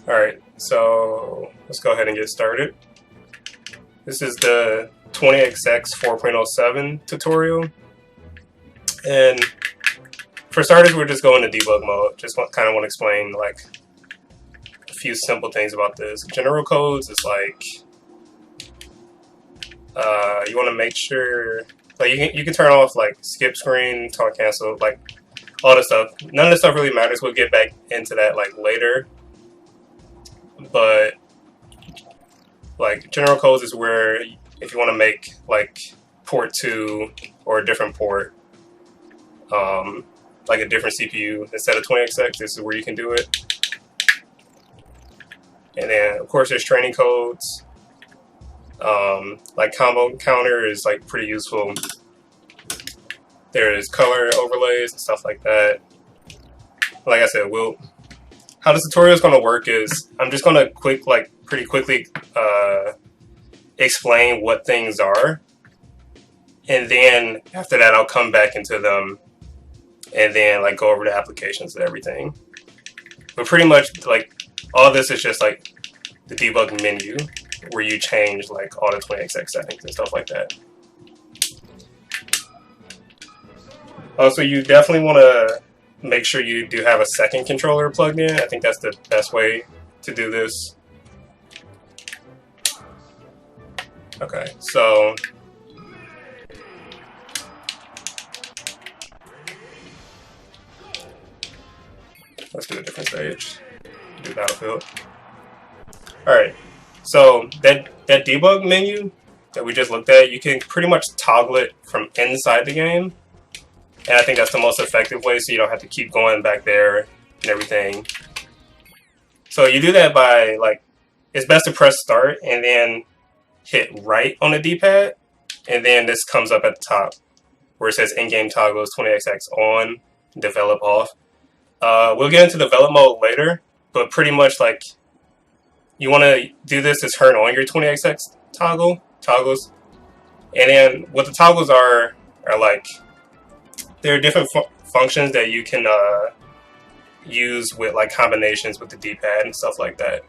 Alright, so let's go ahead and get started. This is the 20XX 4.07 tutorial. And for starters, we're just going to debug mode. Just kind of want to explain like a few simple things about this. General codes is like you want to make sure like you can turn off like skip screen, talk cancel, like all this stuff. None of this stuff really matters. We'll get back into that like later. But like general codes is where if you want to make like port 2 or a different port, like a different CPU instead of 20XX, this is where you can do it. And then of course there's training codes. Like combo counter is like pretty useful. There's color overlays and stuff like that. Like I said, how this tutorial is going to work is I'm just going to pretty quickly explain what things are, and then after that I'll come back into them and then like go over the applications and everything. But pretty much like all this is just like the debug menu where you change like all the 20XX settings and stuff like that. Also, you definitely want to make sure you do have a second controller plugged in. I think that's the best way to do this. Okay, so let's do a different stage. Do Battlefield. Alright, so that debug menu that we just looked at, you can pretty much toggle it from inside the game. And I think that's the most effective way, so you don't have to keep going back there and everything. So you do that by, like, it's best to press start and then hit right on the D-pad. And then this comes up at the top where it says in-game toggles 20XX on, develop off. We'll get into develop mode later, but pretty much, like, you want to do this to turn on your 20XX toggles. And then what the toggles are like, there are different functions that you can use with like combinations with the D-pad and stuff like that.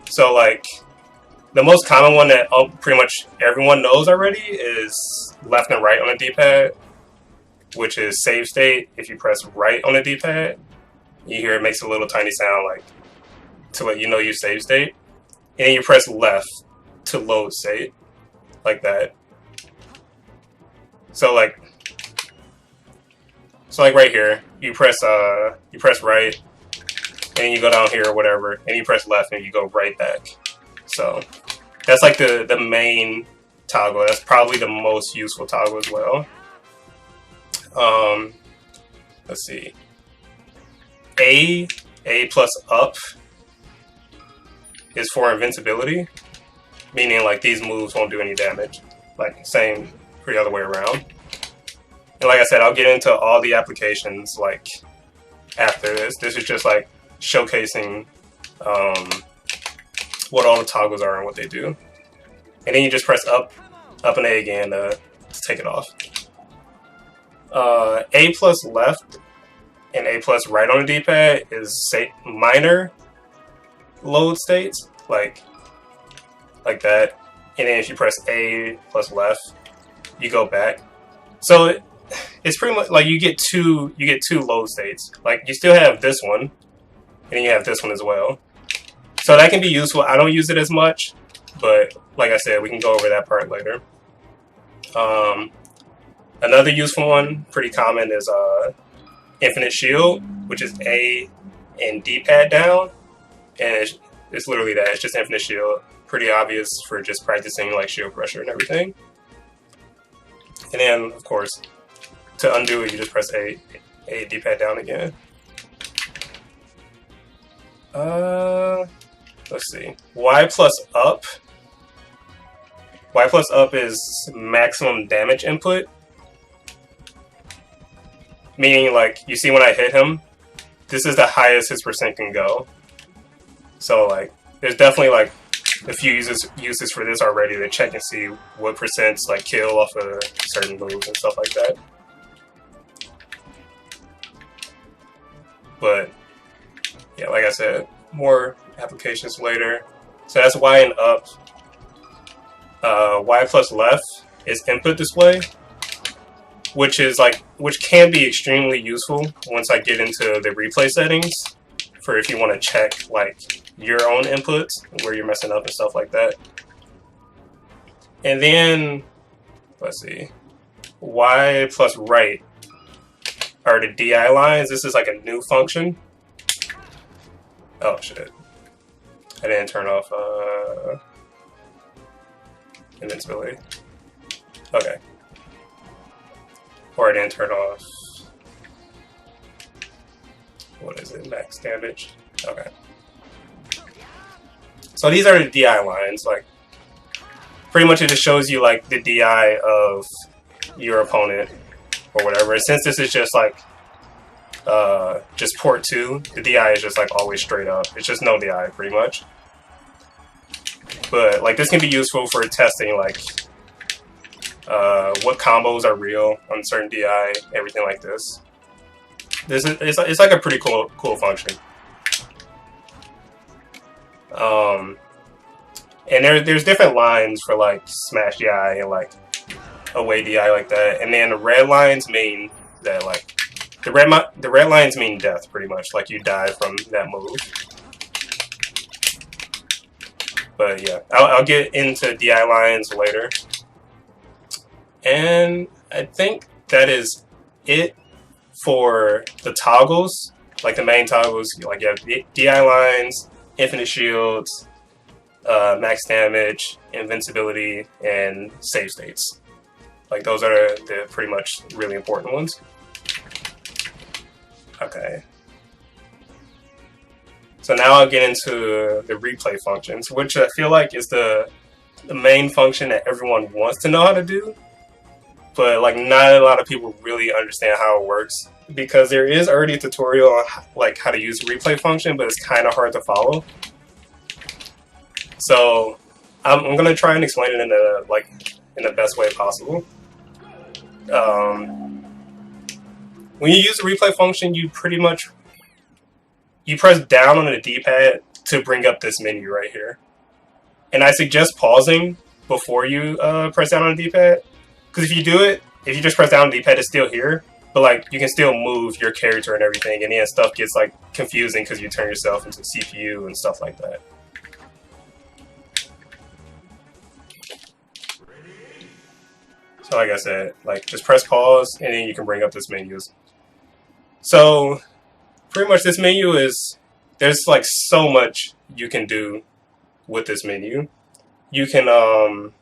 So like the most common one that pretty much everyone knows already is left and right on the D-pad, which is save state. If you press right on the D-pad, you hear it makes a little tiny sound like to let you know you save state. And then you press left to load state, like that. So like right here, you press right, and you go down here or whatever, and you press left and you go right back. So that's like the main toggle. That's probably the most useful toggle as well. Let's see. A plus up is for invincibility, meaning like these moves won't do any damage. Like same for the other way around. And like I said, I'll get into all the applications like after this. This is just like showcasing what all the toggles are and what they do. And then you just press up and A again to take it off. A plus left and A plus right on the D-pad is minor load states, like that. And then if you press A plus left, you go back. So it's pretty much like you get two load states. Like you still have this one, and then you have this one as well. So that can be useful. I don't use it as much, but like I said, we can go over that part later. Another useful one, pretty common, is infinite shield, which is A and D-pad down, and it's literally that. It's just infinite shield. Pretty obvious for just practicing like shield pressure and everything. And then of course, to undo it, you just press A D-pad down again. Let's see. Y plus up. Y plus up is maximum damage input. Meaning, like, you see when I hit him, this is the highest his percent can go. So, like, there's definitely, like, a few uses for this already to check and see what percents, like, kill off of certain moves and stuff like that. But, yeah, like I said, more applications later. So that's Y and up. Y plus left is input display, which can be extremely useful once I get into the replay settings for if you want to check like your own inputs, where you're messing up and stuff like that. And then let's see, Y plus right are the DI lines. This is like a new function. Oh shit, I didn't turn off invincibility. Okay. Or I didn't turn off, what is it, max damage? Okay. So these are the DI lines, like, pretty much it just shows you like the DI of your opponent or whatever. And since this is just like, just port 2, the DI is just like always straight up. It's just no DI pretty much. But like this can be useful for testing like, what combos are real on certain DI, everything like this. It's like a pretty cool function. And there's different lines for like smash DI and like away DI like that. And then the red lines mean that like the red lines mean death pretty much, like you die from that move. But yeah, I'll get into DI lines later. And I think that is it for the toggles, like the main toggles. Like you have DI lines, infinite shields, max damage, invincibility, and save states. Like those are the pretty much really important ones. Okay. So now I'll get into the replay functions, which I feel like is the main function that everyone wants to know how to do. But like not a lot of people really understand how it works, because there is already a tutorial on like how to use the replay function, but it's kind of hard to follow. So I'm gonna try and explain it in the best way possible. When you use the replay function, you press down on the D-pad to bring up this menu right here, and I suggest pausing before you press down on the D-pad. Because if you just press down on the D-pad, it's still here, but like you can still move your character and everything, and then stuff gets like confusing because you turn yourself into CPU and stuff like that. So like I said, like just press pause, and then you can bring up this menu. So pretty much this menu there's like so much you can do with this menu. You can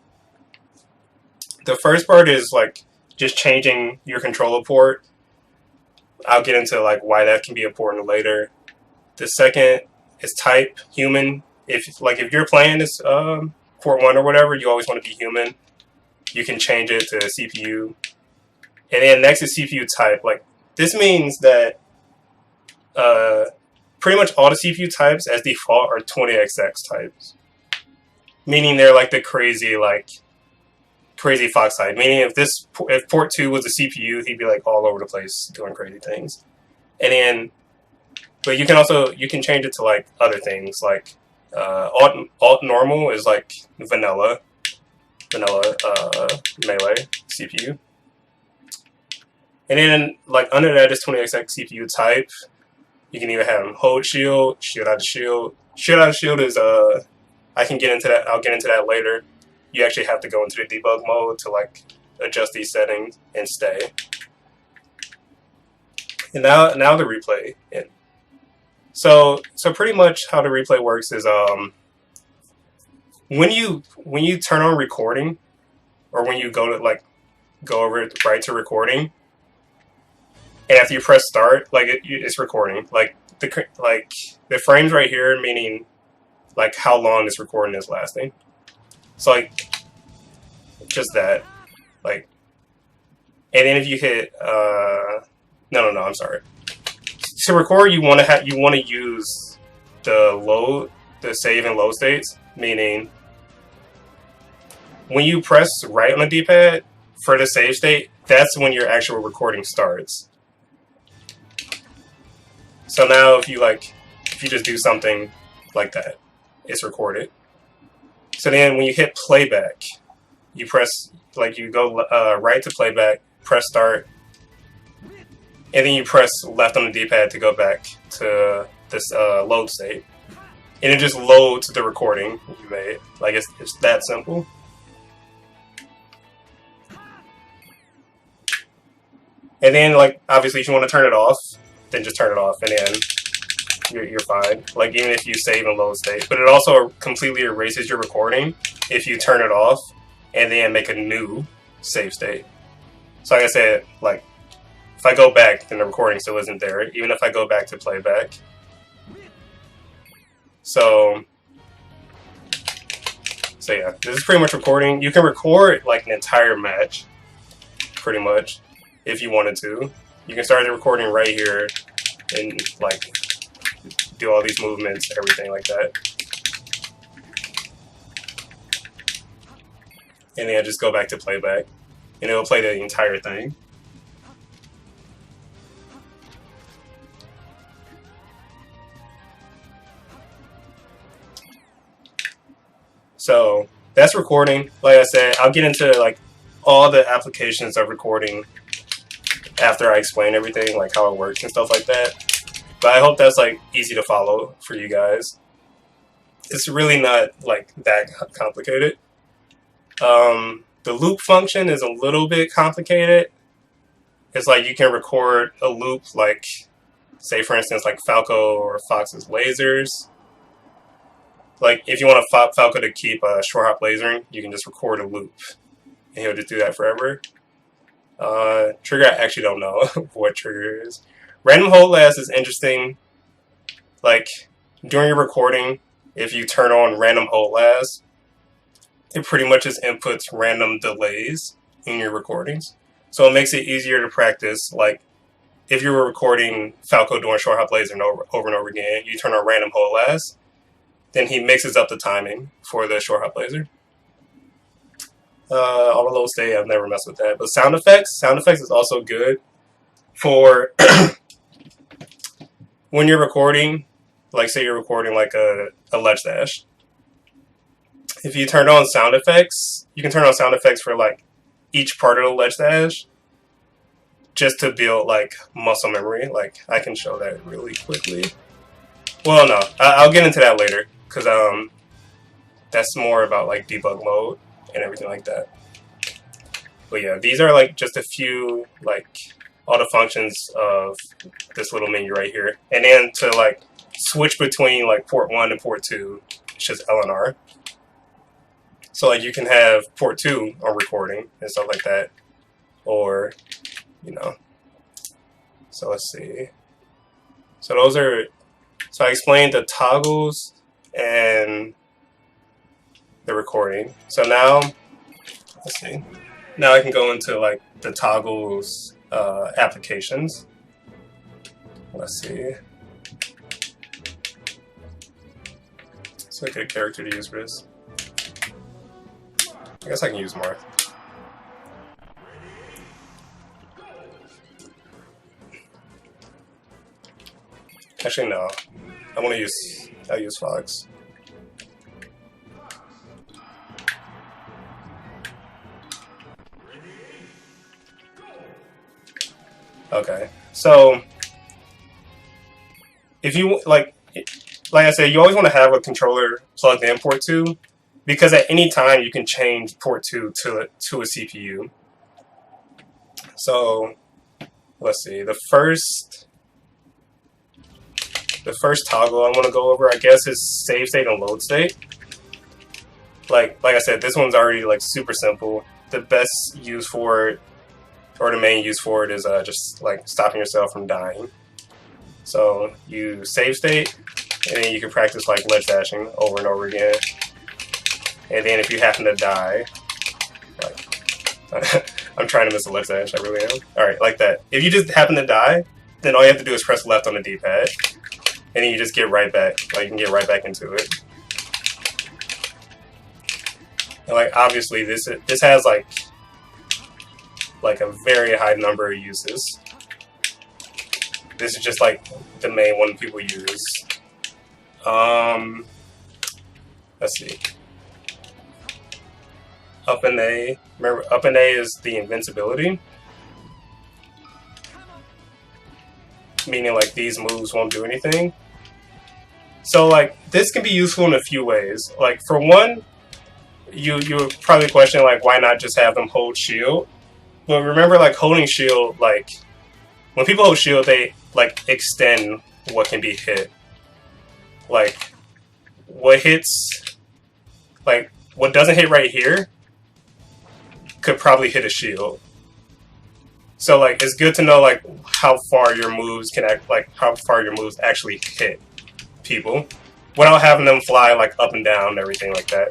the first part is like just changing your controller port. I'll get into like why that can be important later. The second is type human. If you're playing this port 1 or whatever, you always want to be human. You can change it to CPU. And then next is CPU type. Like this means that pretty much all the CPU types as default are 20XX types. Meaning they're like the crazy fox type. Meaning if port 2 was a CPU, he'd be like all over the place doing crazy things. And then, but you can change it to like other things like alt normal is like vanilla melee CPU. And then like under that is 20XX CPU type. You can either have hold shield, shield out of shield. Shield out of shield is I can get into that. I'll get into that later. You actually have to go into the debug mode to like adjust these settings and stay. And now the replay. So pretty much how the replay works is when you turn on recording, or when you go over right to recording, and after you press start, like it's recording. Like the frames right here, meaning like how long this recording is lasting. So like just that, like, and then if you hit no, I'm sorry. To record, you want to use the save and load states, meaning when you press right on the D-pad for the save state, that's when your actual recording starts. So now if you just do something like that. It's recorded. So then when you hit playback, you press, like you go right to playback, press start, and then you press left on the D-pad to go back to this load state. And it just loads the recording you made. Like, it's that simple. And then, like, obviously if you want to turn it off, then just turn it off, and then you're fine. Like, even if you save in load state. But it also completely erases your recording if you turn it off and then make a new save state. So like I said, like, if I go back, then the recording still isn't there, even if I go back to playback. So yeah, this is pretty much recording. You can record like an entire match, pretty much, if you wanted to. You can start the recording right here and like do all these movements, everything like that. And then just go back to playback, and it'll play the entire thing. So that's recording. Like I said, I'll get into like all the applications of recording after I explain everything, like how it works and stuff like that. But I hope that's like easy to follow for you guys. It's really not like that complicated. The loop function is a little bit complicated. It's like you can record a loop, like say for instance like Falco or Fox's lasers. Like, if you want Falco to keep a short hop lasering, you can just record a loop, and he'll just do that forever. Trigger, I actually don't know what trigger is. Random hold last is interesting. Like, during your recording, if you turn on random hold last, it pretty much just inputs random delays in your recordings. So it makes it easier to practice. Like, if you were recording Falco doing short hop lasering over and over again, you turn on random hold last, then he mixes up the timing for the short hop laser. Auto load state, I've never messed with that. But sound effects is also good for when you're recording, like say you're recording like a ledge dash. If you turn on sound effects, you can turn on sound effects for like each part of the ledge dash, just to build like muscle memory. Like, I can show that really quickly. Well, no, I'll get into that later, because that's more about like debug mode and everything like that. But yeah, these are like just a few like all the functions of this little menu right here. And then to like switch between like port 1 and port 2, it's just LNR. So like you can have port 2 on recording and stuff like that, or you know. So let's see. So those are. So I explained the toggles and the recording. So now, let's see. Now I can go into like the toggles applications. Let's see. So I get a character to use for this. I guess I can use more. Actually, no. I'll use Fox. Okay, so if you like I said, you always want to have a controller plugged in port 2, because at any time you can change port 2 to a CPU. So let's see, the first toggle I want to go over, I guess, is save state and load state. Like I said, this one's already like super simple. The best use for it, or the main use for it, is just like stopping yourself from dying. So you save state, and then you can practice like ledge dashing over and over again. And then if you happen to die, like I'm trying to miss a ledge dash, I really am. Alright, like that. If you just happen to die, then all you have to do is press left on the D-pad, and then you just get right back. Like, you can get right back into it. And like, obviously this has like a very high number of uses. This is just like the main one people use. let's see. Up and A. Remember, up and A is the invincibility. Meaning like these moves won't do anything. So like this can be useful in a few ways. Like for one, you would probably question like why not just have them hold shield? But remember like holding shield, like when people hold shield they like extend what can be hit. Like what hits, like what doesn't hit right here could probably hit a shield. So like it's good to know like how far your moves can act, like how far your moves actually hit people without having them fly like up and down and everything like that.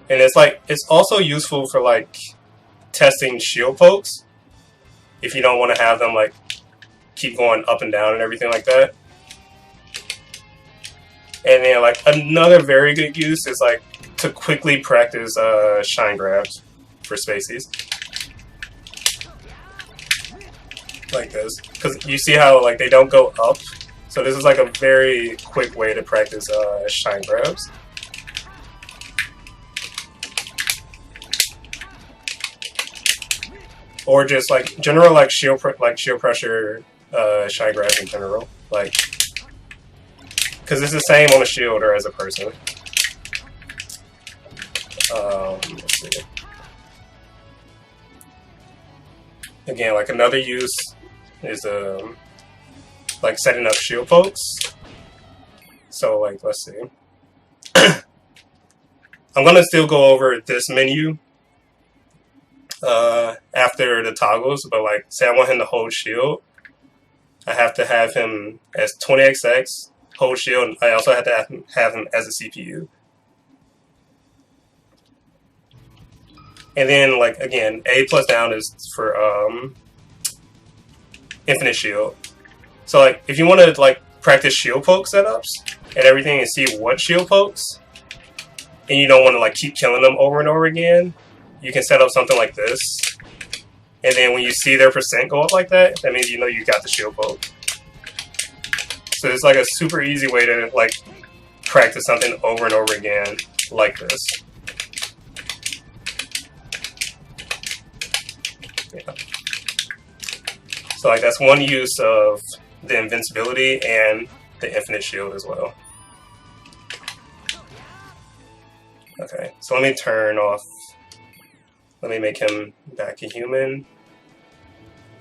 And it's like it's also useful for like testing shield pokes if you don't want to have them like keep going up and down and everything like that. And then like another very good use is like to quickly practice shine grabs for spacies. Like this. Because you see how like they don't go up. So this is like a very quick way to practice shine grabs. Or just like general like shield pressure shine grabs in general. Like because it's the same on a shield or as a person. Let's see. Again, like another use is like setting up shield pokes. So like let's see. I'm gonna still go over this menu after the toggles, but like say I want him to hold shield, I have to have him as 20XX hold shield, and I also have to have him as a CPU. And then like again, A plus down is for infinite shield. So like if you want to like practice shield poke setups and everything and see what shield pokes, and you don't want to like keep killing them over and over again, you can set up something like this. And then when you see their percent go up like that, that means you know you got the shield poke. So it's like a super easy way to like practice something over and over again like this. Yeah. So like that's one use of the invincibility and the infinite shield as well. Okay, so let me turn off, let me make him back a human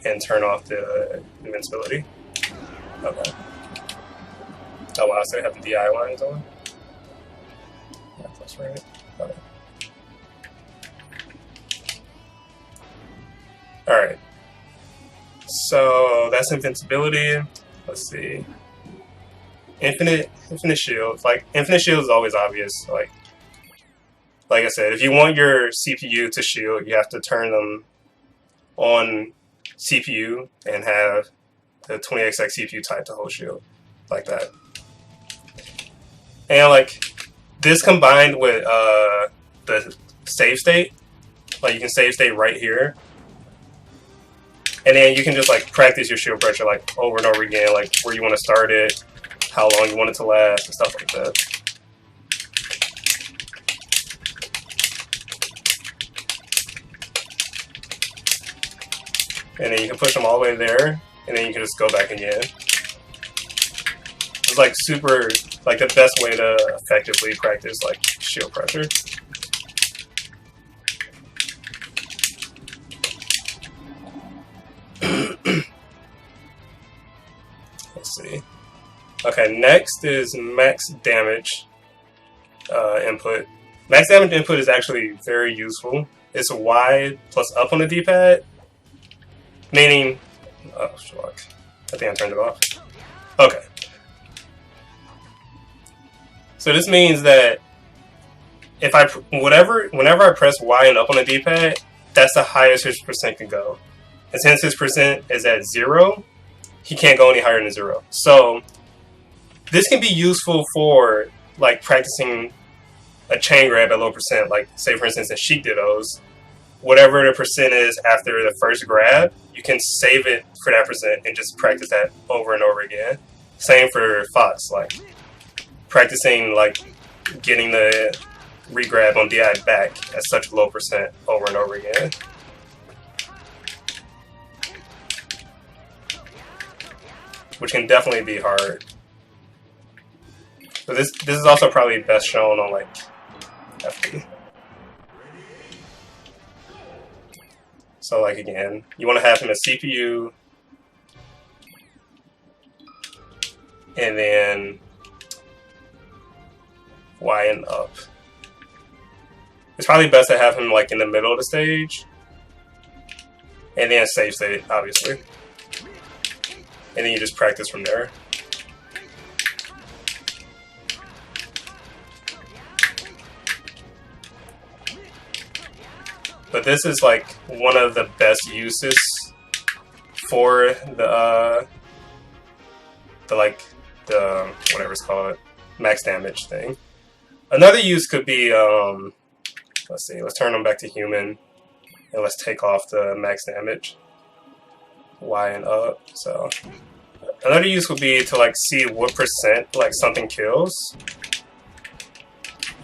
and turn off the invincibility. Okay. Oh wow, so I have the DI lines on? Yeah, that's right. Okay. Alright. So that's invincibility. Let's see. Infinite shield. Like infinite shield is always obvious. Like I said, if you want your CPU to shield, you have to turn them on CPU and have the 20XX CPU type to hold shield. Like that. And like this combined with the save state, like you can save state right here. And then you can just like practice your shield pressure like over and over again, like where you want to start it, how long you want it to last, and stuff like that. And then you can push them all the way there, and then you can just go back again. It's like super, like the best way to effectively practice like shield pressure. Let's see. Okay, next is max damage input. Max damage input is actually very useful. It's Y plus up on the D-pad. Meaning, oh fuck, I think I turned it off. Okay. So this means that if whenever I press Y and up on the D-pad, that's the highest his percent can go. And since his percent is at 0, he can't go any higher than 0. So this can be useful for like practicing a chain grab at low percent. Like say for instance in Sheik Dittos, whatever the percent is after the first grab, you can save it for that percent and just practice that over and over again. Same for Fox. Like practicing like getting the regrab on DI back at such a low percent over and over again. Which can definitely be hard. But this is also probably best shown on like FD. So like again, you want to have him a CPU, and then Y and up. It's probably best to have him like in the middle of the stage, and then save state, obviously. And then you just practice from there. But this is like one of the best uses for the whatever it's called, max damage thing. Another use could be let's see, let's turn them back to human and let's take off the max damage. Y and up. So another use would be to like see what percent like something kills,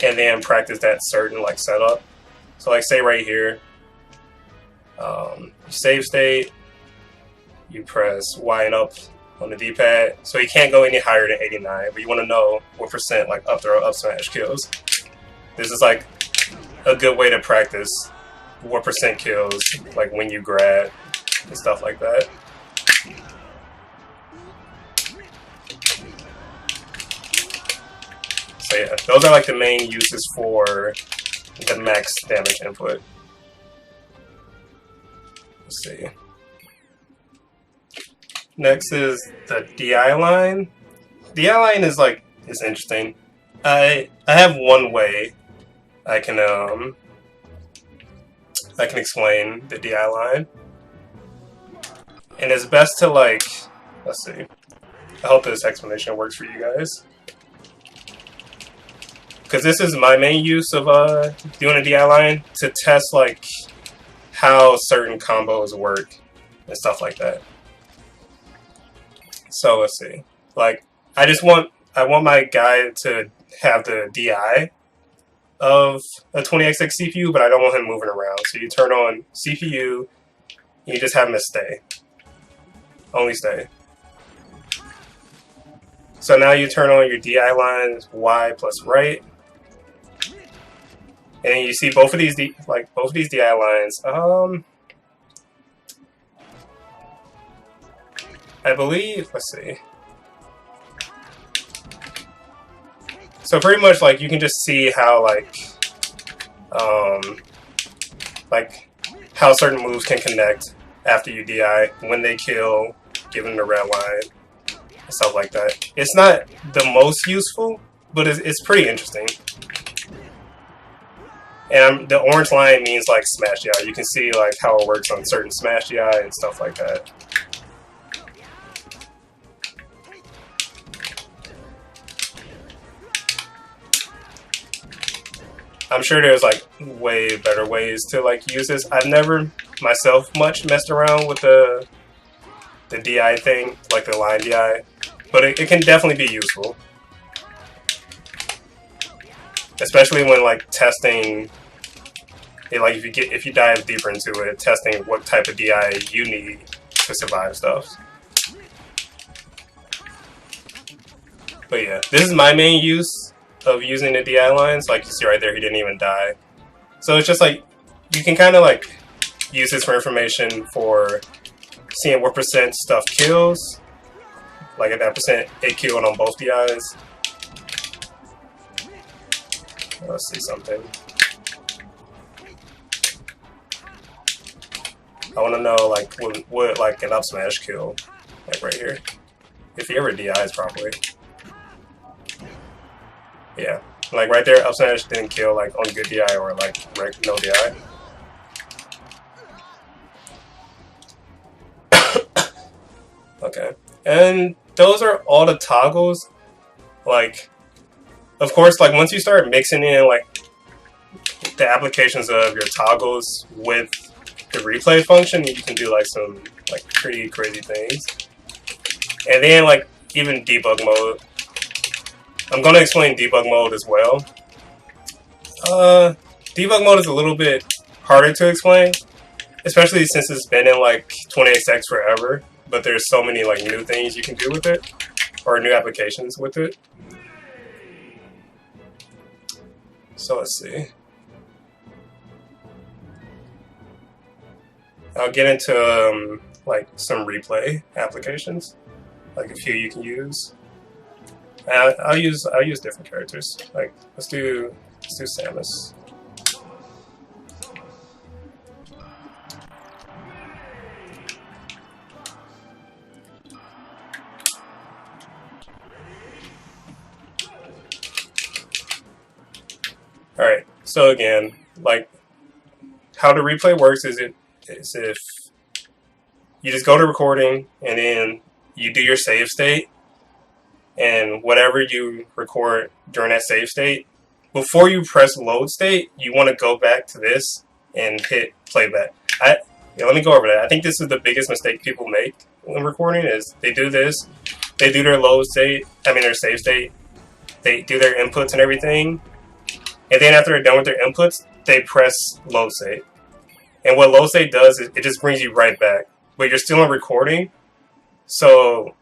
and then practice that certain like setup. So like say right here, save state, you press Y and up on the D-pad. So you can't go any higher than 89, but you want to know what percent like up throw, up smash kills. This is like a good way to practice what percent kills like when you grab and stuff like that. So yeah, those are like the main uses for the max damage input. Let's see. Next is the DI line. DI line is like, it's interesting. I have one way I can explain the DI line. And it's best to like, let's see. I hope this explanation works for you guys. Because this is my main use of doing a DI line, to test like how certain combos work and stuff like that. So let's see. Like I want my guy to have the DI of a 20XX CPU, but I don't want him moving around. So you turn on CPU, and you just have him to stay. Only stay. So now you turn on your DI lines, Y plus right, and you see both of these DI lines. I believe. Let's see. So pretty much like you can just see how like how certain moves can connect after you DI, when they kill, given the red line, and stuff like that. It's not the most useful, but it's pretty interesting. And the orange line means like smash DI. You can see like how it works on certain smash DI and stuff like that. I'm sure there's like way better ways to like use this. I've never myself much messed around with the DI thing, like the line DI, but it can definitely be useful, especially when like testing. Like if you dive deeper into it, testing what type of DI you need to survive stuff. But yeah, this is my main use of using the DI lines. Like you see right there, he didn't even die. So it's just like, you can kind of like use this for information for seeing what percent stuff kills. Like at that percent, it killed on both DIs. Let's see something. I want to know like what like an up smash kill, like right here, if he ever DIs properly. Yeah, like right there, up smash didn't kill like on good DI or like no DI. Okay, and those are all the toggles. Like, of course, like once you start mixing in like the applications of your toggles with the replay function, you can do like some like pretty crazy things. And then like even debug mode. I'm going to explain debug mode as well. Debug mode is a little bit harder to explain, especially since it's been in like 28x forever, but there's so many like new things you can do with it, or new applications with it. So let's see. I'll get into like some replay applications, like a few you can use. I'll use different characters. Like let's do Samus. All right. So again, like how the replay works is if you just go to recording and then you do your save state, and whatever you record during that save state, before you press load state, you want to go back to this and hit playback. Let me go over that. I think this is the biggest mistake people make when recording is they do this, they do their load state, their save state, they do their inputs and everything, and then after they're done with their inputs, they press load state. And what load state does is it just brings you right back, but you're still in recording, so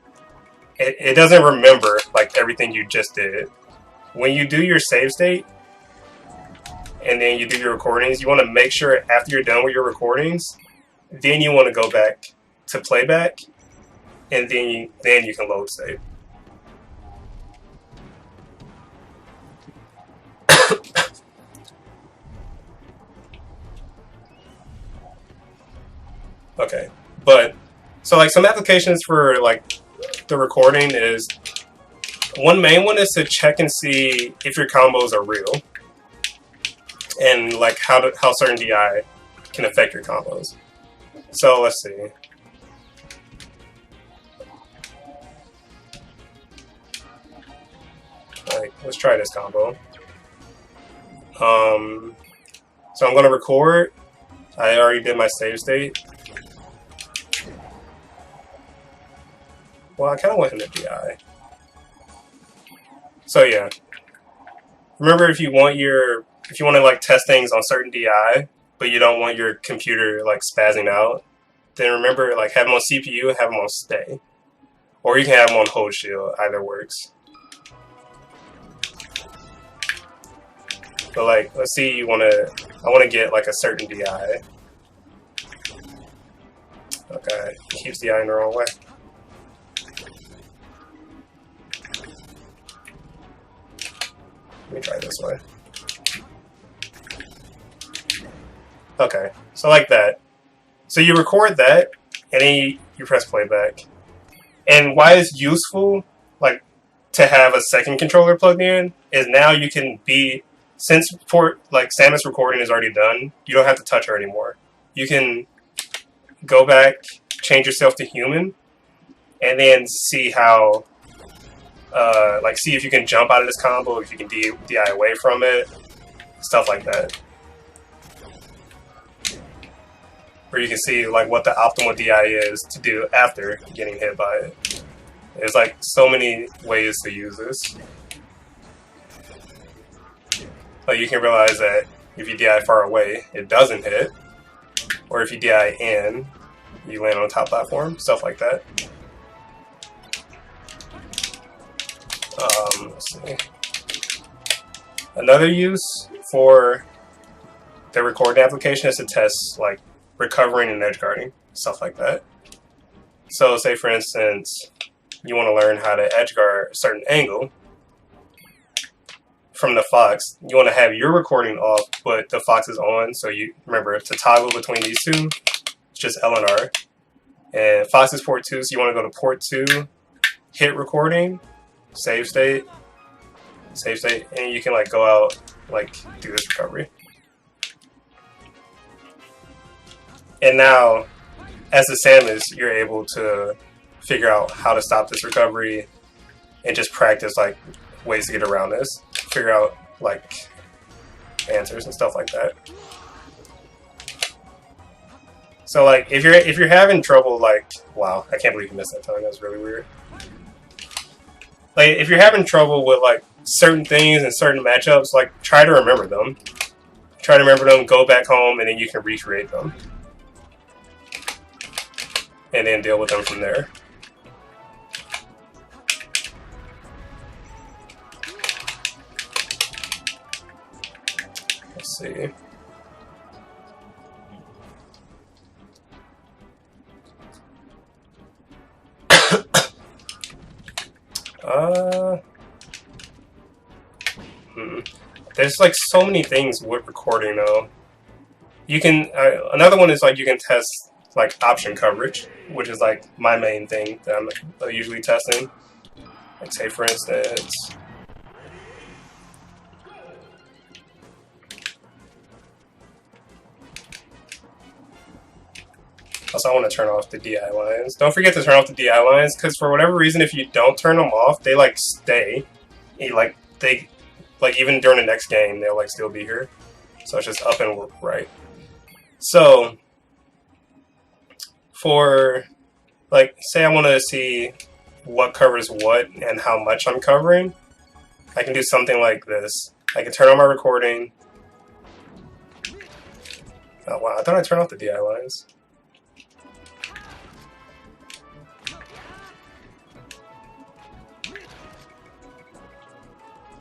it doesn't remember like everything you just did. When you do your save state and then you do your recordings, you want to make sure after you're done with your recordings, then you want to go back to playback, and then you can load save. Okay, but so like some applications for like the recording is, one main one is to check and see if your combos are real, and like how certain DI can affect your combos. So let's see. Like let's try this combo. So I'm gonna record. I already did my save state. Well, I kind of want him to DI. So yeah, remember if you want to like test things on certain DI, but you don't want your computer like spazzing out, then remember like have them on CPU, have them on stay, or you can have them on hold shield. Either works. But like, let's see, I want to get like a certain DI. Okay, he keeps DI in the wrong way. Let me try this way. Okay, so like that. So you record that, and then you press playback. And why it's useful, like, to have a second controller plugged in, is now you can since like Samus recording is already done, you don't have to touch her anymore. You can go back, change yourself to human, and then see how. See if you can jump out of this combo, if you can DI away from it, stuff like that. Or you can see like what the optimal DI is to do after getting hit by it. There's like so many ways to use this. Like you can realize that if you DI far away, it doesn't hit, or if you DI in, you land on the top platform, stuff like that. Let's see. Another use for the recording application is to test like recovering and edge guarding, stuff like that. So say for instance, you want to learn how to edge guard a certain angle from the Fox. You want to have your recording off, but the Fox is on. So you remember to toggle between these two, it's just L and R. And Fox is port 2, so you want to go to port 2, hit recording, save state, and you can like go out, like do this recovery. And now, as the Samus, you're able to figure out how to stop this recovery and just practice like ways to get around this. Figure out like answers and stuff like that. So like if you're having trouble, like, wow, I can't believe you missed that time. That was really weird. Like if you're having trouble with like certain things and certain matchups, like try to remember them. Try to remember them, go back home, and then you can recreate them. And then deal with them from there. Let's see. There's like so many things with recording though. You can another one is like you can test like option coverage, which is like my main thing that I'm usually testing. Like say for instance, also I want to turn off the DI lines. Don't forget to turn off the DI lines because for whatever reason, if you don't turn them off, they like stay. Like even during the next game, they'll like still be here. So it's just up and right. So for like, say I want to see what covers what and how much I'm covering, I can do something like this. I can turn on my recording. Oh wow, I thought I turned off the DI lines.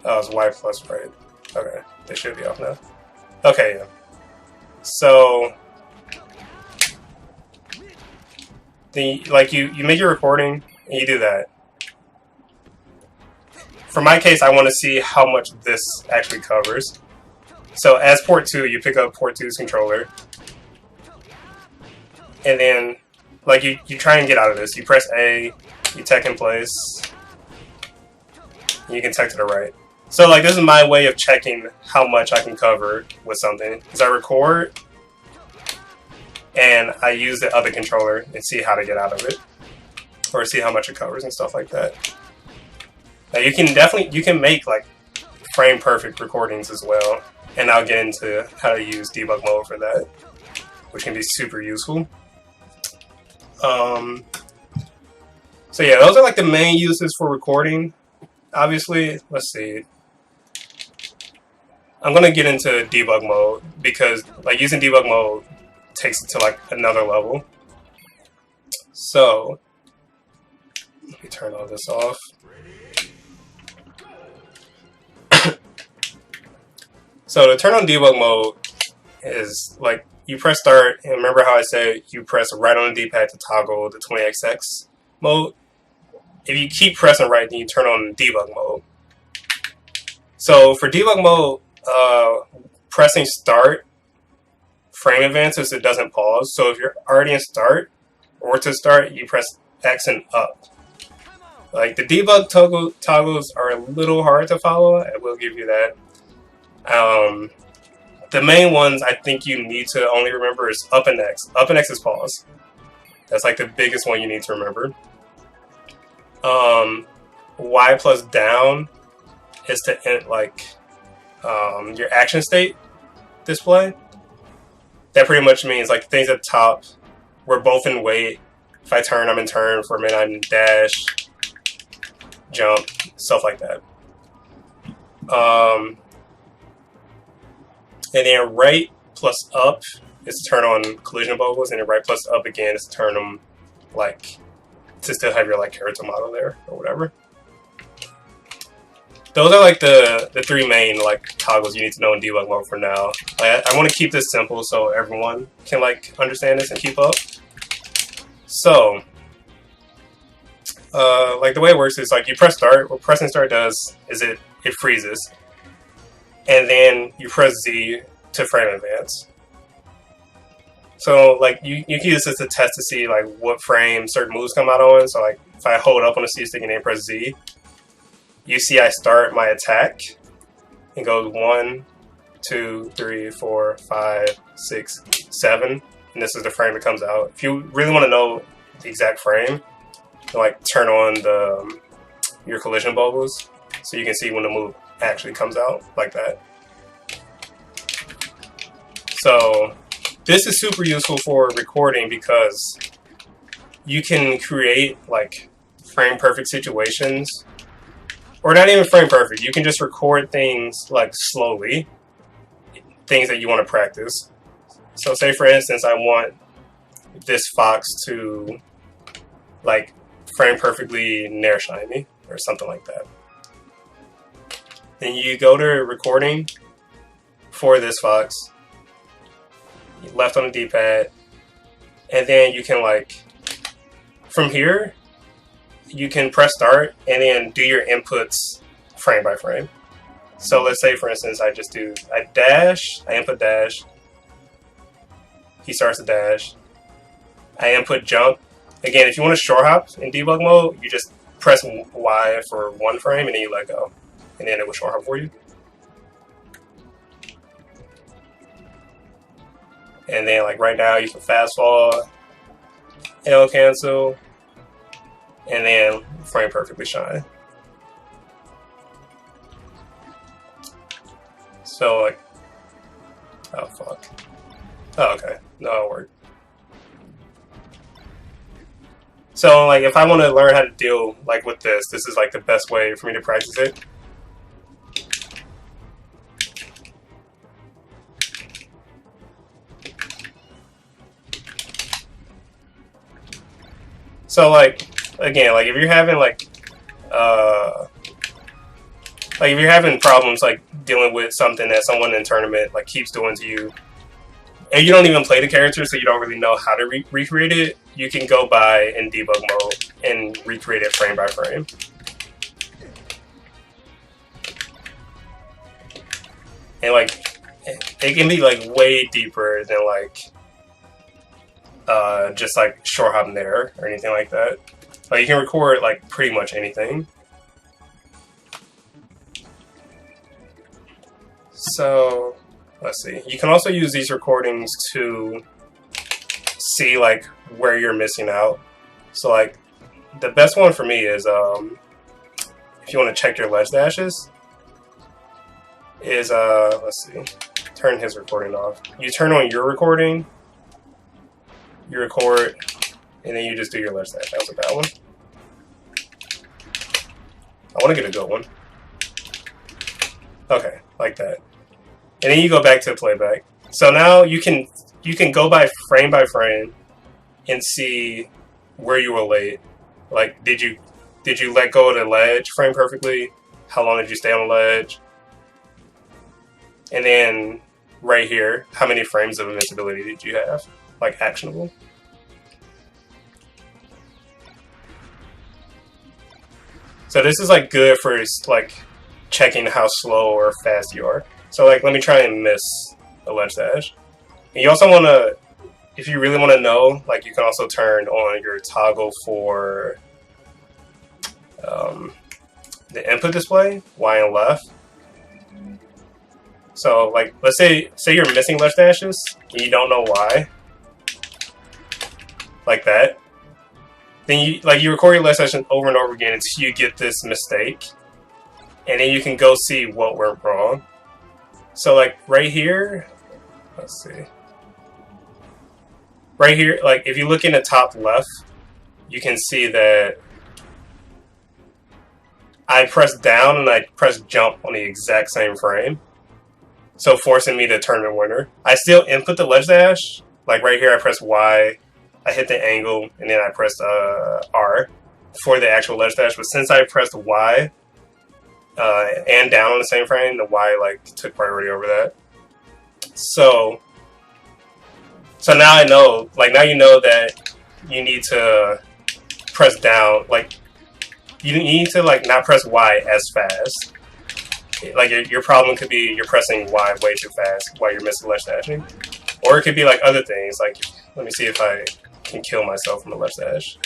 Oh, it's Y plus right. Okay, they should be off now. Okay, yeah. So, you make your recording and you do that. For my case, I want to see how much this actually covers. So as port 2, you pick up port 2's controller, and then like you try and get out of this. You press A, you tech in place, and you can tech to the right. So like this is my way of checking how much I can cover with something. Is I record and I use the other controller and see how to get out of it, or see how much it covers and stuff like that. Now you can make like frame perfect recordings as well, and I'll get into how to use debug mode for that, which can be super useful. So yeah, those are like the main uses for recording. Obviously, let's see. I'm gonna get into debug mode because like using debug mode takes it to like another level. So let me turn all this off. So to turn on debug mode is like you press start, and remember how I said you press right on the D-pad to toggle the 20XX mode. If you keep pressing right, then you turn on debug mode. So for debug mode, pressing start frame advances, it doesn't pause. So if you're already in start or to start, you press X and up. Like the debug toggles are a little hard to follow. I will give you that. The main ones I think you need to only remember is up and X. Up and X is pause. That's like the biggest one you need to remember. Y plus down is to end like your action state display. That pretty much means like things at the top, we're both in wait. If I turn, I'm in turn. For a minute, I'm in dash, jump, stuff like that. And then right plus up is to turn on collision bubbles, and then right plus up again is to turn them like to still have your like character model there or whatever. Those are like the three main like toggles you need to know in debug mode for now. I want to keep this simple so everyone can like understand this and keep up. So like the way it works is like you press start. What pressing start does is it freezes, and then you press Z to frame advance. So like you can use this as a test to see like what frame certain moves come out on. So like if I hold up on the C stick and then press Z, you see I start my attack and goes 1, 2, 3, 4, 5, 6, 7, and this is the frame that comes out. If you really want to know the exact frame, you like turn on the your collision bubbles so you can see when the move actually comes out like that. So this is super useful for recording because you can create like frame perfect situations or not even frame perfect. You can just record things like slowly, things that you want to practice. So say for instance, I want this fox to like frame perfectly nair shine me or something like that. Then you go to recording for this fox, left on the D-pad, and then you can like, from here, you can press start and then do your inputs frame by frame. So let's say for instance, I input dash, he starts a dash, I input jump. Again, if you want to short hop in debug mode, you just press Y for one frame and then you let go. And then it will short hop for you. And then like right now you can fast fall, L cancel, and then frame perfectly shine. So like, oh fuck. Oh, okay, no, it'll work. So like if I want to learn how to deal like with this is like the best way for me to practice it. So like again, like if you're having like if you're having problems like dealing with something that someone in tournament like keeps doing to you, and you don't even play the character, so you don't really know how to recreate it, you can go by in debug mode and recreate it frame by frame. And like it can be like way deeper than like just like short hop there or anything like that. Like you can record like pretty much anything. So let's see. You can also use these recordings to see like where you're missing out. So like the best one for me is if you want to check your ledge dashes is let's see, turn his recording off. You turn on your recording, you record, and then you just do your ledge dash. That was a bad one. I want to get a good one. Okay, like that. And then you go back to playback. So now you can go by frame and see where you were late. Like did you let go of the ledge frame perfectly? How long did you stay on the ledge? And then right here, how many frames of invincibility did you have? Like actionable. So this is like good for like checking how slow or fast you are. So like let me try and miss a ledge dash. And you also want to, if you really want to know, like you can also turn on your toggle for the input display, Y and left. So like let's say you're missing ledge dashes and you don't know why, like that. Then you record your ledge session over and over again until you get this mistake, and then you can go see what went wrong. So like right here, let's see. Right here, like if you look in the top left, you can see that I pressed down and I pressed jump on the exact same frame. So forcing me to tournament winner. I still input the ledge dash. Like right here I press Y, I hit the angle, and then I pressed R for the actual ledge dash. But since I pressed Y and down on the same frame, the Y like took priority over that. So now I know, like now you know that you need to press down, like you need to like not press Y as fast. Like your problem could be you're pressing Y way too fast while you're missing ledge dashing. Or it could be like other things, like let me see if I can kill myself from the ledge dash.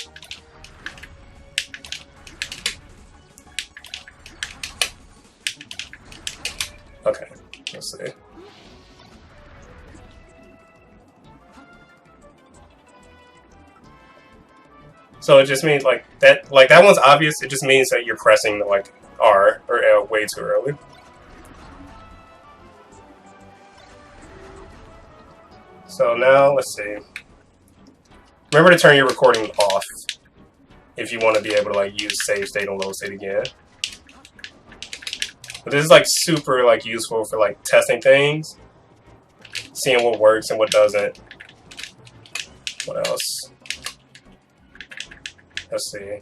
Okay, let's see. So it just means like that one's obvious. It just means that you're pressing the like R or L way too early. So now let's see. Remember to turn your recording off if you want to be able to like use save state and load state again. But this is like super like useful for like testing things, seeing what works and what doesn't. What else? Let's see.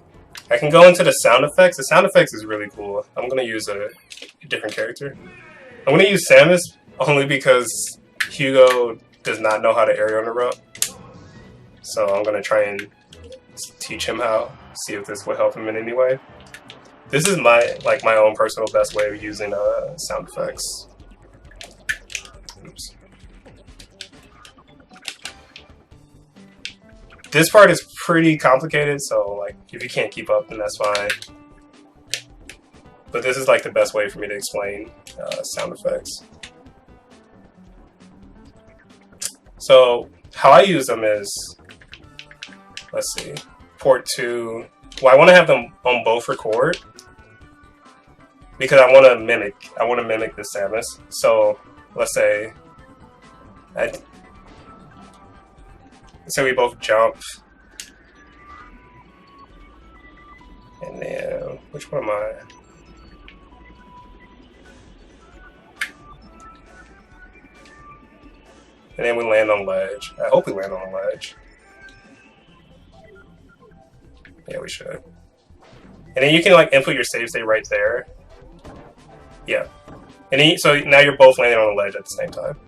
I can go into the sound effects. The sound effects is really cool. I'm gonna use a different character. I'm gonna use Samus only because Hugo does not know how to aerial interrupt. So I'm gonna try and teach him how. See if this will help him in any way. This is my own personal best way of using sound effects. Oops. This part is pretty complicated, so like if you can't keep up, then that's fine. But this is like the best way for me to explain sound effects. So how I use them is, let's see, port 2. Well, I want to have them on both record because I want to mimic the Samus. So let's say we both jump, and then which one am I? And then we land on ledge. I hope we land on a ledge. Yeah, we should. And then you can like input your save state right there. Yeah. And then, so now you're both landing on the ledge at the same time.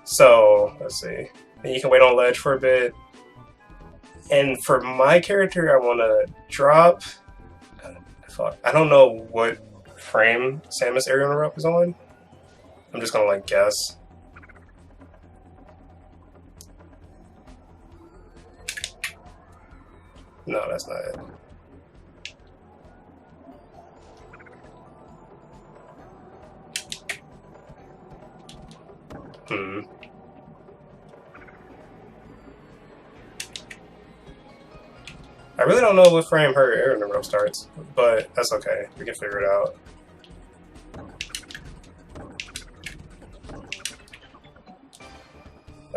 So let's see. And you can wait on ledge for a bit. And for my character, I want to drop. I don't know what frame Samus aerial interrupt is on. I'm just gonna like guess. No, that's not it. I really don't know what frame her air interrupt starts, but that's okay. We can figure it out.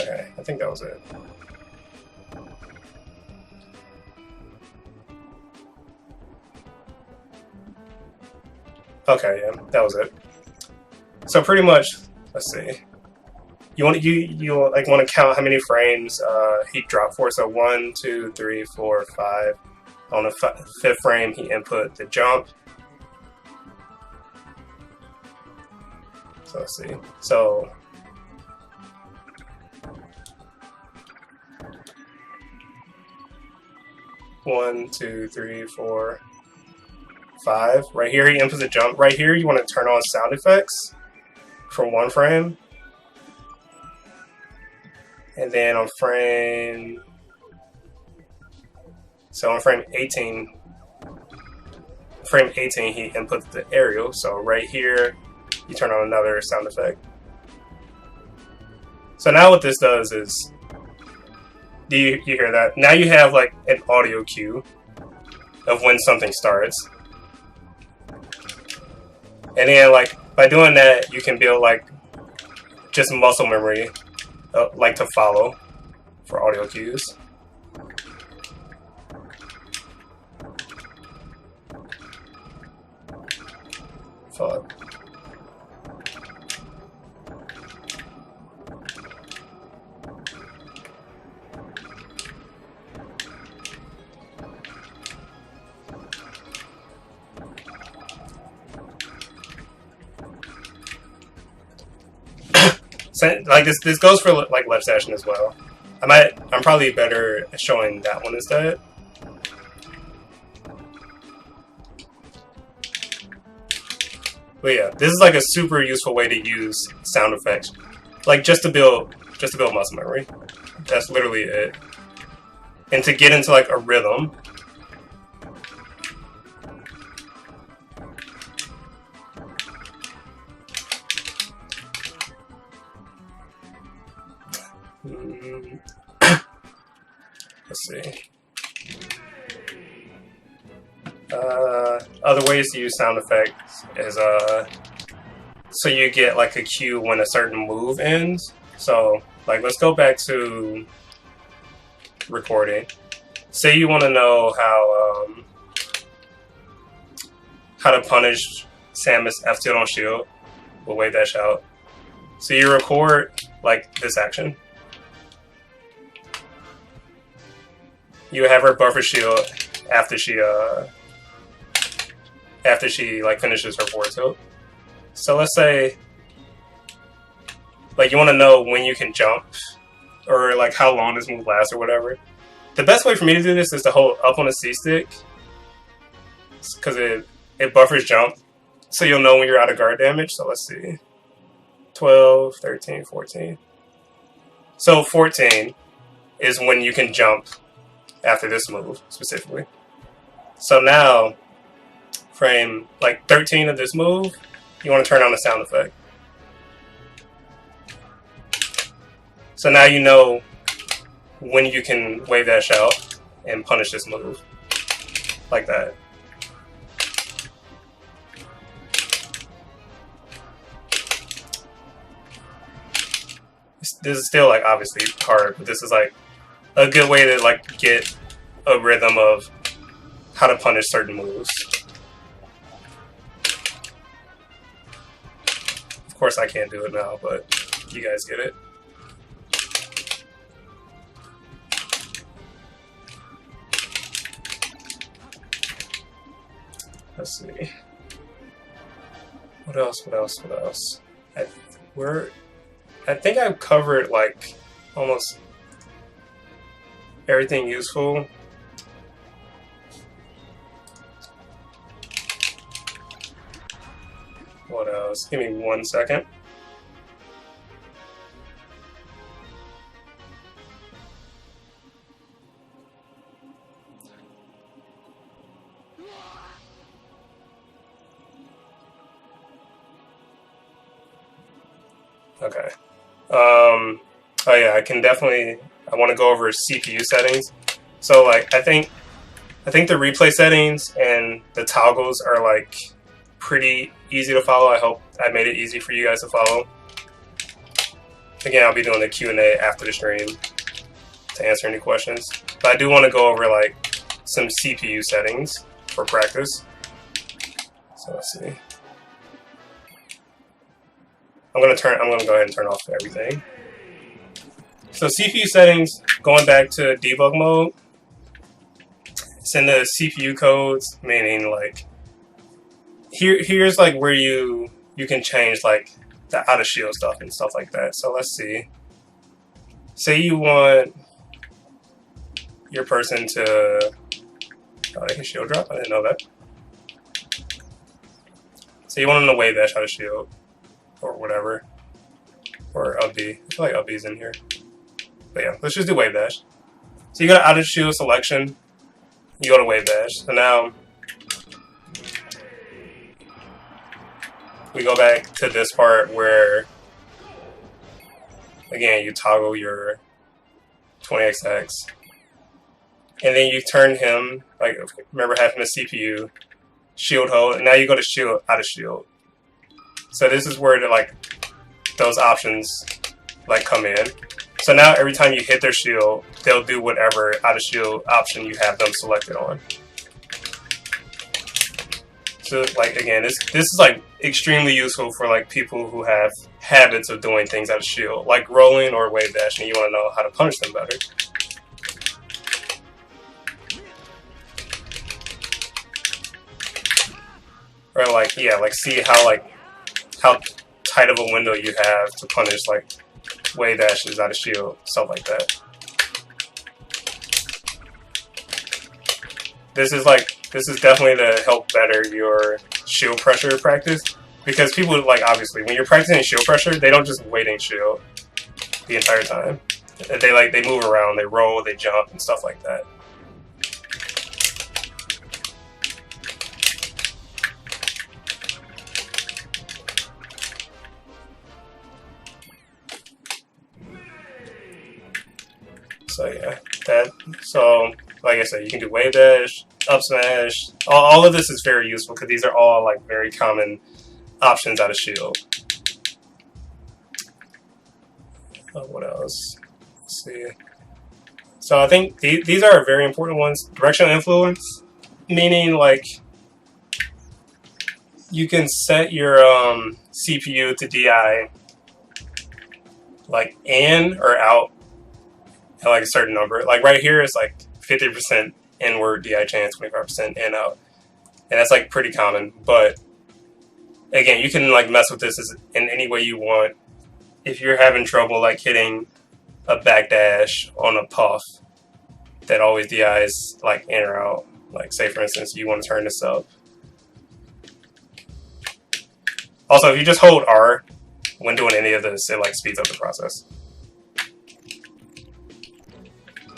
Okay, I think that was it. Okay, yeah, that was it. So pretty much, let's see. You want to count how many frames he dropped for. So 1, 2, 3, 4, 5. On the 5th frame, he input the jump. So let's see. So 1, 2, 3, 4, 5. Right here, he inputs the jump. Right here, you want to turn on sound effects for 1 frame. And then on frame 18, he inputs the aerial. So right here, you turn on another sound effect. So now what this does is, do you hear that? Now you have like an audio cue of when something starts. And then like by doing that, you can build like just muscle memory, like to follow for audio cues. Fuck. Like this goes for like left session as well. I'm probably better at showing that one instead. But yeah, this is like a super useful way to use sound effects, like just to build muscle memory. That's literally it. And to get into like a rhythm. Let's see. Other ways to use sound effects is so you get like a cue when a certain move ends. So like let's go back to recording. Say you want to know how to punish Samus F tilt on shield. We'll wave dash out. So you record like this action. You have her buffer shield after she like finishes her forward tilt. So let's say like you want to know when you can jump or like how long this move lasts or whatever. The best way for me to do this is to hold up on the C stick because it buffers jump, so you'll know when you're out of guard damage. So let's see, 12, 13, 14. So 14 is when you can jump after this move specifically. So now, frame like 13 of this move, you want to turn on the sound effect. So now you know when you can wave dash out and punish this move. Like that. This is still like obviously hard, but this is like a good way to like get a rhythm of how to punish certain moves. Of course I can't do it now, but you guys get it. Let's see. What else? What else? What else? I think I've covered like almost everything useful. What else? Give me 1 second. Okay. Oh yeah, I want to go over CPU settings. So like I think the replay settings and the toggles are like pretty easy to follow. I hope I made it easy for you guys to follow. Again, I'll be doing the Q&A after the stream to answer any questions. But I do want to go over like some CPU settings for practice. So let's see. I'm gonna go ahead and turn off everything. So CPU settings, going back to debug mode, it's in the CPU codes, meaning like here's like where you can change like the out of shield stuff and stuff like that. So let's see. Say you want your person to they can shield drop. I didn't know that. So you want them to wave dash out of shield or whatever, or up B. I feel like up B's in here. But yeah, let's just do wave dash. So you go to out of shield selection, you go to wave dash. So now we go back to this part where, again, you toggle your 20XX, and then you turn him, like, remember having a CPU, shield hold, and now you go to shield, out of shield. So this is where like those options like come in. So now every time you hit their shield, they'll do whatever out of shield option you have them selected on. So like again, this is like extremely useful for like people who have habits of doing things out of shield, like rolling or wave dashing. You want to know how to punish them better. Or like yeah, like see how tight of a window you have to punish like wave dashes out of shield, stuff like that. This is definitely to help better your shield pressure practice, because people like obviously when you're practicing shield pressure, they don't just wait in shield the entire time. They move around, they roll, they jump and stuff like that. So yeah, so like I said, you can do wave dash, up smash. All of this is very useful because these are all like very common options out of shield. What else? Let's see. So I think these are very important ones. Directional influence, meaning like you can set your CPU to DI like in or out at like a certain number. Like right here is like 50% inward DI chain, 25% in out, and that's like pretty common. But again, you can like mess with this in any way you want. If you're having trouble like hitting a backdash on a puff that always DIs like in or out, like say for instance you want to turn this up. Also, if you just hold R when doing any of this, it like speeds up the process.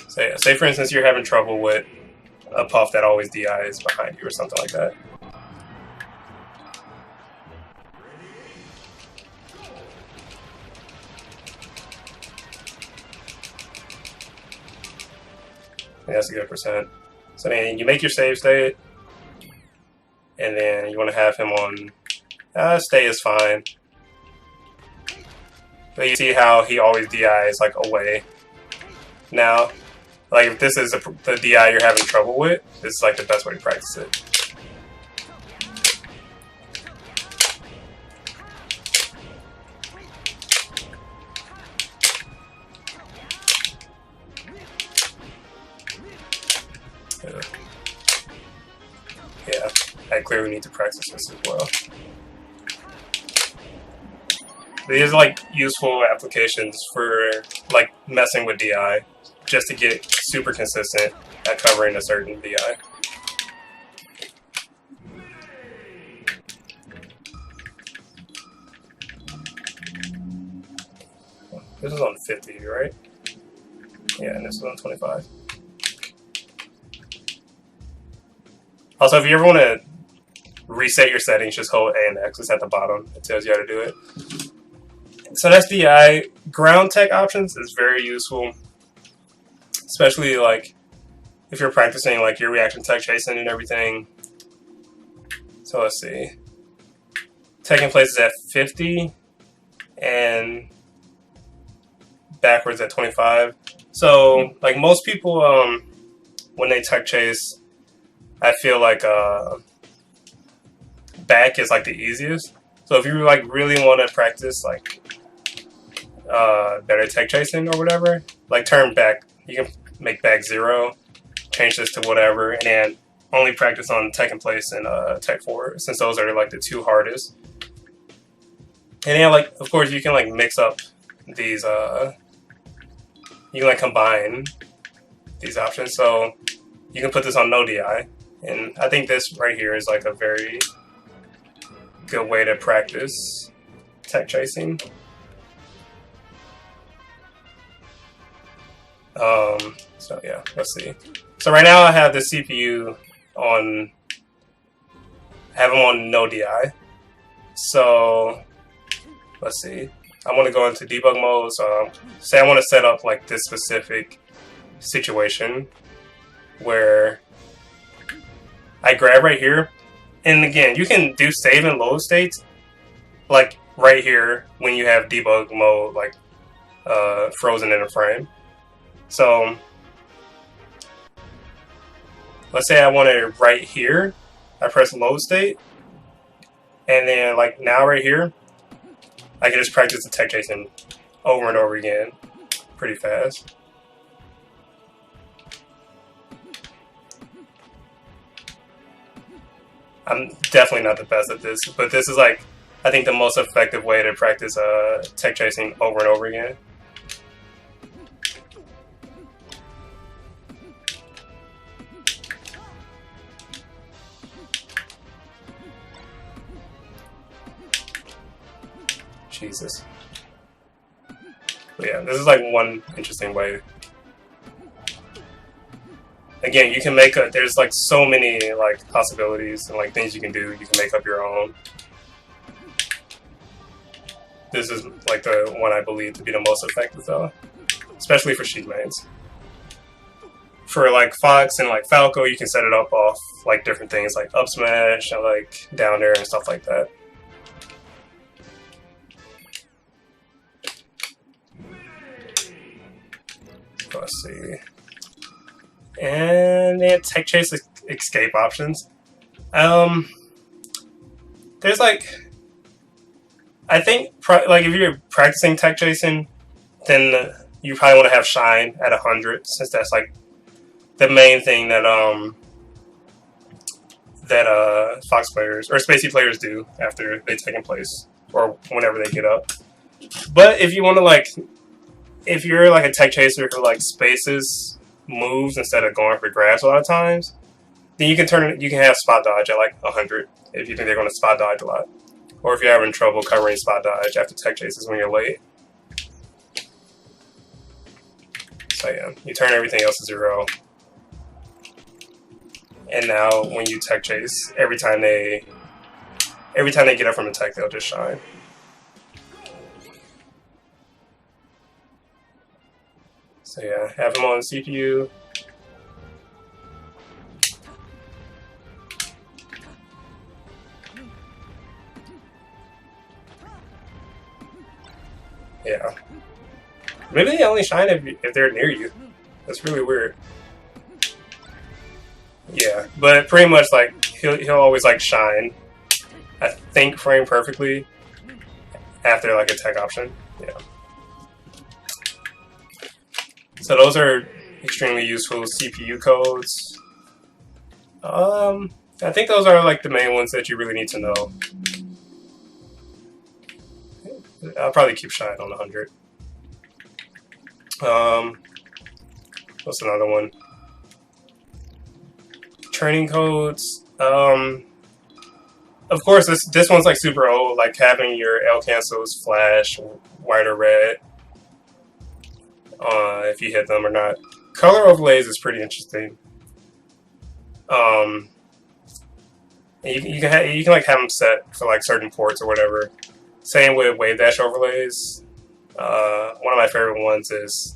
So yeah, say for instance you're having trouble with a puff that always DIs behind you or something like that. And that's a good percent. So then you make your save state, and then you want to have him on stay is fine. But you see how he always DIs like away. Now, like if this is the DI you're having trouble with, this is like the best way to practice it. Yeah, I clearly need to practice this as well. These are like useful applications for like messing with DI, just to get super consistent at covering a certain DI. This is on 50, right? Yeah, and this is on 25. Also, if you ever want to reset your settings, just hold A and X. It's at the bottom. It tells you how to do it. So that's DI. Ground tech options is very useful, especially like if you're practicing like your reaction tech chasing and everything. So let's see. Taking place is at 50 and backwards at 25. So like most people, when they tech chase, I feel like back is like the easiest. So if you like really want to practice like better tech chasing or whatever, like turn back. You can make back 0, change this to whatever, and then only practice on tech in place and tech 4, since those are like the 2 hardest. And then like of course you can like mix up these. You can like combine these options. So you can put this on no DI. And I think this right here is like a very good way to practice tech chasing. So yeah, let's see. So right now I have the CPU on, have them on no DI. So let's see. I want to go into debug mode. So say I want to set up like this specific situation where I grab right here, and again, you can do save and load states like right here when you have debug mode like frozen in a frame. So let's say I want it right here. I press load state, and then like now right here, I can just practice the tech chasing over and over again pretty fast. I'm definitely not the best at this, but this is like, I think the most effective way to practice tech chasing over and over again. Jesus. But yeah, this is like one interesting way. Again, you can make there's like so many like possibilities and like things you can do. You can make up your own. This is like the one I believe to be the most effective though, especially for sheet mains. For like Fox and like Falco, you can set it up off like different things like up smash and like down air and stuff like that. Let's see. And then tech chase escape options. there's like, I think like if you're practicing tech chasing, then you probably want to have shine at 100, since that's like the main thing that Fox players or Spacey players do after they've taken place or whenever they get up. But if you want to like, if you're like a tech chaser who like spaces moves instead of going for grabs a lot of times, then you can have spot dodge at like 100 if you think they're going to spot dodge a lot, or if you're having trouble covering spot dodge after tech chases when you're late. So yeah, you turn everything else to 0. And now when you tech chase, every time they get up from attack, they'll just shine. So yeah, have them on the CPU. Yeah. Maybe they only shine if they're near you. That's really weird. Yeah, but pretty much like he'll always like shine, I think, frame perfectly after like a tech option. Yeah. So those are extremely useful CPU codes. I think those are like the main ones that you really need to know. I'll probably keep shine on 100. What's another one? Training codes. Of course, this one's like super old, like having your L cancels flash white or red if you hit them or not. Color overlays is pretty interesting. And you can like have them set for like certain ports or whatever. Same with wave dash overlays. One of my favorite ones is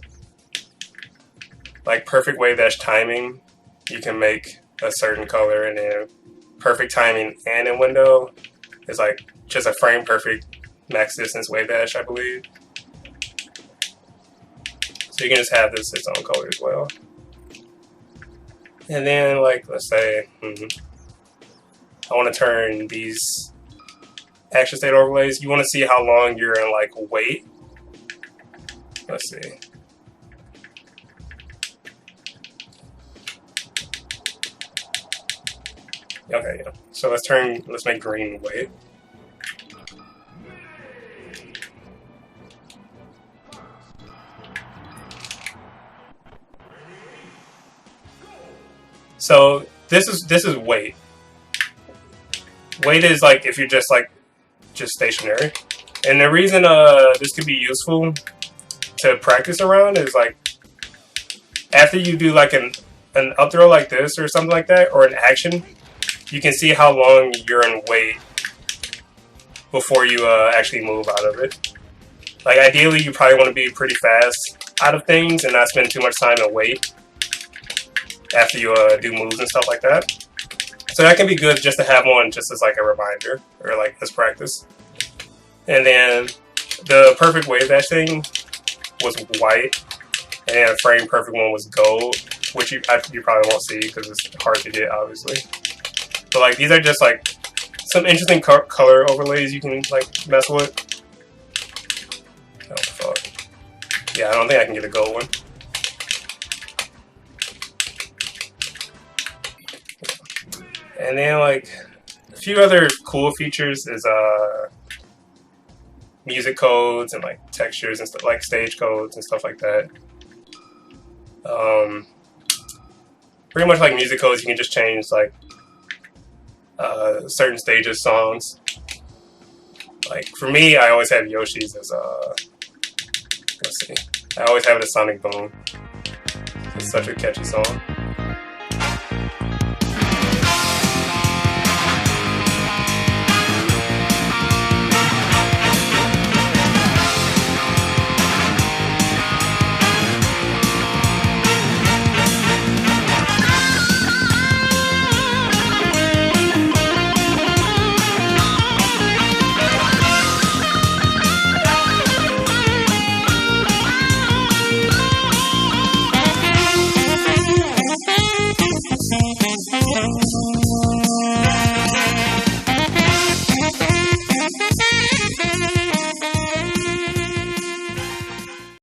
like perfect wave dash timing. You can make a certain color, and then perfect timing and in window is like just a frame perfect max distance wave dash, I believe. So you can just have this its own color as well. And then like, let's say I want to turn these action state overlays. You want to see how long you're in like wait. Let's see. Okay, yeah. So let's make green wait. So this is wait. Wait is like if you're just stationary. And the reason this could be useful to practice around is like after you do like an up throw like this or something like that, or an action, you can see how long you're in wait before you actually move out of it. Like ideally, you probably want to be pretty fast out of things and not spend too much time in wait after you do moves and stuff like that. So that can be good just to have one just as like a reminder or like as practice. And then the perfect wave dash thing was white, and then the frame perfect one was gold, which you probably won't see because it's hard to get, obviously. But like these are just like some interesting color overlays you can like mess with. Oh fuck. Yeah, I don't think I can get a gold one. And then like a few other cool features is music codes and like textures and stuff, like stage codes and stuff like that. Pretty much like music codes, you can just change like certain stages songs. Like for me, I always have Yoshi's as let's see, I always have it as Sonic Boom. It's such a catchy song.